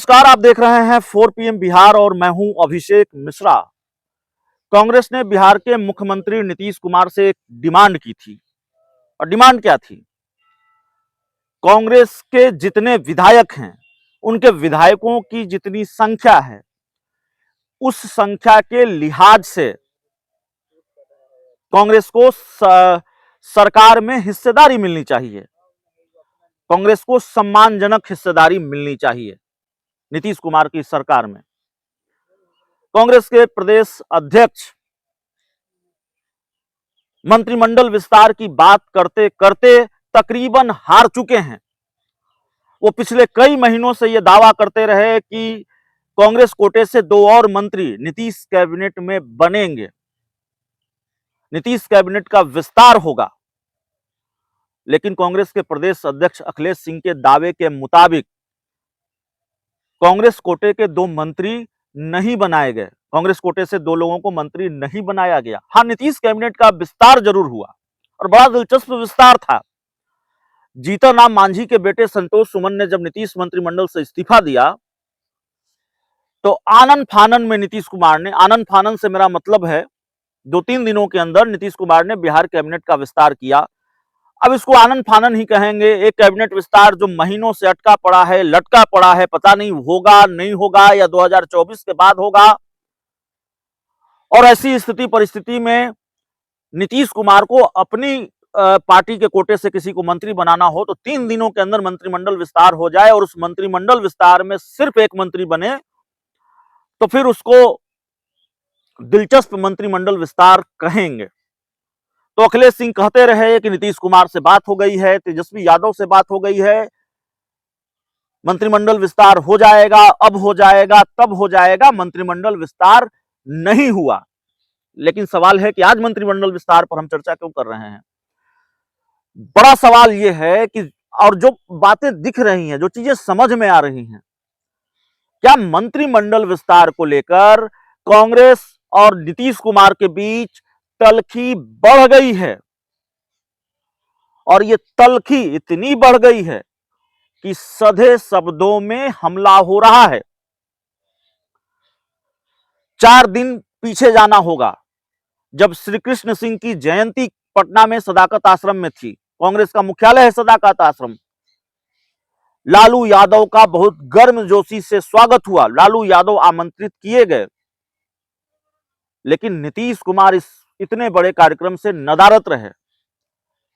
नमस्कार, आप देख रहे हैं 4 PM बिहार और मैं हूं अभिषेक मिश्रा। कांग्रेस ने बिहार के मुख्यमंत्री नीतीश कुमार से एक डिमांड की थी और डिमांड क्या थी? कांग्रेस के जितने विधायक हैं, उनके विधायकों की जितनी संख्या है, उस संख्या के लिहाज से कांग्रेस को सरकार में हिस्सेदारी मिलनी चाहिए। कांग्रेस को सम्मानजनक हिस्सेदारी मिलनी चाहिए नीतीश कुमार की सरकार में। कांग्रेस के प्रदेश अध्यक्ष मंत्रिमंडल विस्तार की बात करते करते तकरीबन हार चुके हैं। वो पिछले कई महीनों से ये दावा करते रहे कि कांग्रेस कोटे से 2 और मंत्री नीतीश कैबिनेट में बनेंगे, नीतीश कैबिनेट का विस्तार होगा। लेकिन कांग्रेस के प्रदेश अध्यक्ष अखिलेश सिंह के दावे के मुताबिक कांग्रेस कोटे के 2 मंत्री नहीं बनाए गए। कांग्रेस कोटे से 2 लोगों को मंत्री नहीं बनाया गया। हाँ, नीतीश कैबिनेट का विस्तार जरूर हुआ और बड़ा दिलचस्प विस्तार था। जीतन राम मांझी के बेटे संतोष सुमन ने जब नीतीश मंत्रिमंडल से इस्तीफा दिया तो आनन फानन में नीतीश कुमार ने, आनन फानन से मेरा मतलब है 2-3 दिनों के अंदर नीतीश कुमार ने बिहार कैबिनेट का विस्तार किया। अब इसको आनन फानन ही कहेंगे। एक कैबिनेट विस्तार जो महीनों से अटका पड़ा है, लटका पड़ा है, पता नहीं होगा नहीं होगा या 2024 के बाद होगा। और ऐसी स्थिति परिस्थिति में नीतीश कुमार को अपनी पार्टी के कोटे से किसी को मंत्री बनाना हो तो 3 दिनों के अंदर मंत्रिमंडल विस्तार हो जाए और उस मंत्रिमंडल विस्तार में सिर्फ एक मंत्री बने तो फिर उसको दिलचस्प मंत्रिमंडल विस्तार कहेंगे। तो अखिलेश सिंह कहते रहे कि नीतीश कुमार से बात हो गई है, तेजस्वी यादव से बात हो गई है, मंत्रिमंडल विस्तार हो जाएगा, अब हो जाएगा, तब हो जाएगा। मंत्रिमंडल विस्तार नहीं हुआ। लेकिन सवाल है कि आज मंत्रिमंडल विस्तार पर हम चर्चा क्यों कर रहे हैं? बड़ा सवाल यह है कि और जो बातें दिख रही हैं, जो चीजें समझ में आ रही हैं, क्या मंत्रिमंडल विस्तार को लेकर कांग्रेस और नीतीश कुमार के बीच तल्खी बढ़ गई है? और ये तल्खी इतनी बढ़ गई है कि सधे शब्दों में हमला हो रहा है। 4 दिन पीछे जाना होगा, जब श्री कृष्ण सिंह की जयंती पटना में सदाकत आश्रम में थी। कांग्रेस का मुख्यालय है सदाकत आश्रम। लालू यादव का बहुत गर्मजोशी से स्वागत हुआ, लालू यादव आमंत्रित किए गए, लेकिन नीतीश कुमार इस इतने बड़े कार्यक्रम से नदारद रहे।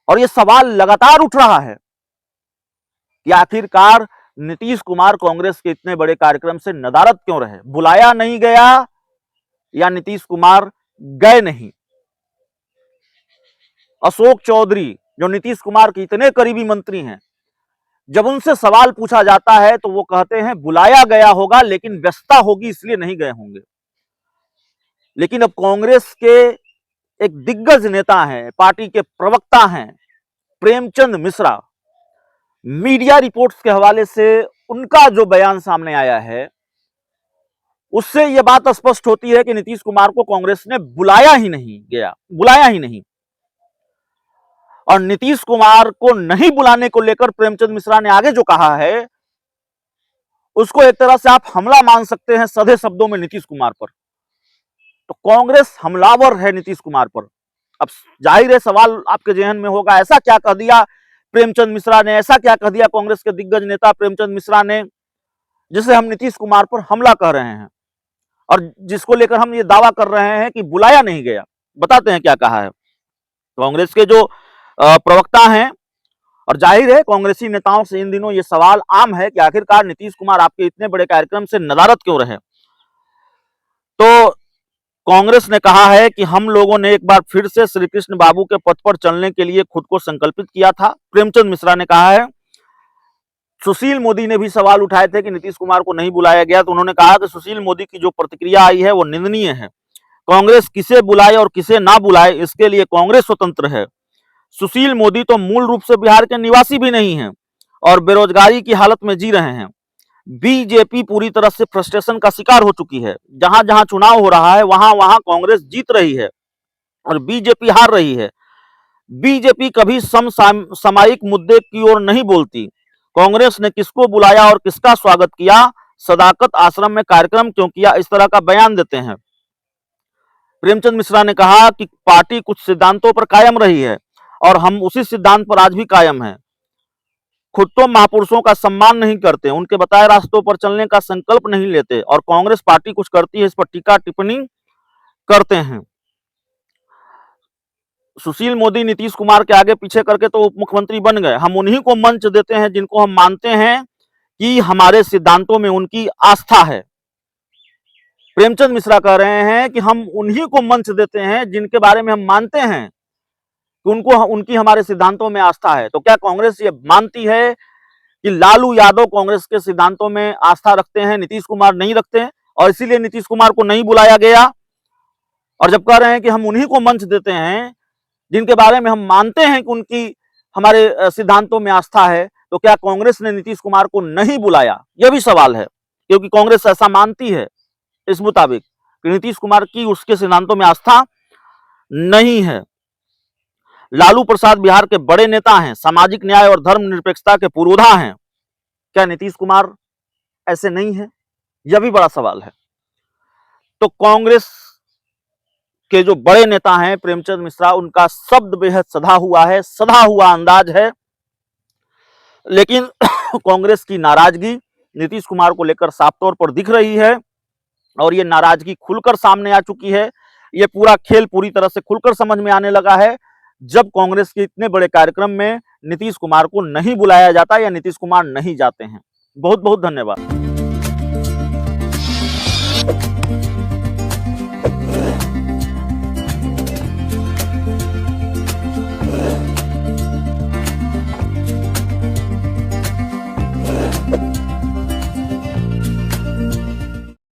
और यह सवाल लगातार उठ रहा है कि आखिरकार नीतीश कुमार कांग्रेस के इतने बड़े कार्यक्रम से नदारद क्यों रहे? बुलाया नहीं गया या नीतीश कुमार गए नहीं? अशोक चौधरी जो नीतीश कुमार के इतने करीबी मंत्री हैं, जब उनसे सवाल पूछा जाता है तो वो कहते हैं बुलाया गया होगा लेकिन व्यस्तता होगी इसलिए नहीं गए होंगे। लेकिन अब कांग्रेस के एक दिग्गज नेता हैं, पार्टी के प्रवक्ता हैं प्रेमचंद मिश्रा, मीडिया रिपोर्ट्स के हवाले से उनका जो बयान सामने आया है उससे यह बात स्पष्ट होती है कि नीतीश कुमार को कांग्रेस ने बुलाया ही नहीं। और नीतीश कुमार को नहीं बुलाने को लेकर प्रेमचंद मिश्रा ने आगे जो कहा है उसको एक तरह से आप हमला मान सकते हैं सधे शब्दों में नीतीश कुमार पर। तो कांग्रेस हमलावर है नीतीश कुमार पर। अब जाहिर है सवाल आपके जहन में होगा, ऐसा क्या कह दिया प्रेमचंद मिश्रा ने, ऐसा क्या कह दिया कांग्रेस के दिग्गज नेता प्रेमचंद मिश्रा ने जिसे हम नीतीश कुमार पर हमला कर रहे हैं और जिसको लेकर हम ये दावा कर रहे हैं कि बुलाया नहीं गया? बताते हैं क्या कहा है। कांग्रेस के जो प्रवक्ता हैं, और जाहिर है कांग्रेसी नेताओं से इन दिनों ये सवाल आम है कि आखिरकार नीतीश कुमार आपके इतने बड़े कार्यक्रम से नदारद क्यों रहे? तो कांग्रेस ने कहा है कि हम लोगों ने एक बार फिर से श्री कृष्ण बाबू के पथ पर चलने के लिए खुद को संकल्पित किया था। प्रेमचंद मिश्रा ने कहा है। सुशील मोदी ने भी सवाल उठाए थे कि नीतीश कुमार को नहीं बुलाया गया, तो उन्होंने कहा कि सुशील मोदी की जो प्रतिक्रिया आई है वो निंदनीय है। कांग्रेस किसे बुलाए और किसे ना बुलाए इसके लिए कांग्रेस स्वतंत्र है। सुशील मोदी तो मूल रूप से बिहार के निवासी भी नहीं हैं और बेरोजगारी की हालत में जी रहे हैं। बीजेपी पूरी तरह से फ्रस्ट्रेशन का शिकार हो चुकी है। जहां जहां चुनाव हो रहा है वहां वहां कांग्रेस जीत रही है और बीजेपी हार रही है। बीजेपी कभी समसामयिक मुद्दे की ओर नहीं बोलती। कांग्रेस ने किसको बुलाया और किसका स्वागत किया सदाकत आश्रम में कार्यक्रम क्यों किया, इस तरह का बयान देते हैं। प्रेमचंद मिश्रा ने कहा कि पार्टी कुछ सिद्धांतों पर कायम रही है और हम उसी सिद्धांत पर आज भी कायम हैं। खुद तो महापुरुषों का सम्मान नहीं करते, उनके बताए रास्तों पर चलने का संकल्प नहीं लेते और कांग्रेस पार्टी कुछ करती है इस पर टीका टिप्पणी करते हैं। सुशील मोदी नीतीश कुमार के आगे पीछे करके तो उप मुख्यमंत्री बन गए, हम उन्हीं को मंच देते हैं जिनको हम मानते हैं कि हमारे सिद्धांतों में उनकी आस्था है। प्रेमचंद मिश्रा कह रहे हैं कि हम उन्हीं को मंच देते हैं जिनके बारे में हम मानते हैं कि उनकी हमारे सिद्धांतों में आस्था है। तो क्या कांग्रेस ये मानती है कि लालू यादव कांग्रेस के सिद्धांतों में आस्था रखते हैं, नीतीश कुमार नहीं रखते हैं और इसीलिए नीतीश कुमार को नहीं बुलाया गया? और जब कह रहे हैं कि हम उन्हीं को मंच देते हैं जिनके बारे में हम मानते हैं कि उनकी हमारे सिद्धांतों में आस्था है, तो क्या कांग्रेस ने नीतीश कुमार को नहीं बुलाया? यह भी सवाल है, क्योंकि कांग्रेस ऐसा मानती है इस मुताबिक कि नीतीश कुमार की उसके सिद्धांतों में आस्था नहीं है। लालू प्रसाद बिहार के बड़े नेता हैं, सामाजिक न्याय और धर्मनिरपेक्षता के पुरोधा हैं, क्या नीतीश कुमार ऐसे नहीं है? यह भी बड़ा सवाल है। तो कांग्रेस के जो बड़े नेता हैं प्रेमचंद मिश्रा, उनका शब्द बेहद सधा हुआ है, सधा हुआ अंदाज है, लेकिन कांग्रेस की नाराजगी नीतीश कुमार को लेकर साफ तौर पर दिख रही है और ये नाराजगी खुलकर सामने आ चुकी है। ये पूरा खेल पूरी तरह से खुलकर समझ में आने लगा है जब कांग्रेस के इतने बड़े कार्यक्रम में नीतीश कुमार को नहीं बुलाया जाता या नीतीश कुमार नहीं जाते हैं। बहुत बहुत धन्यवाद।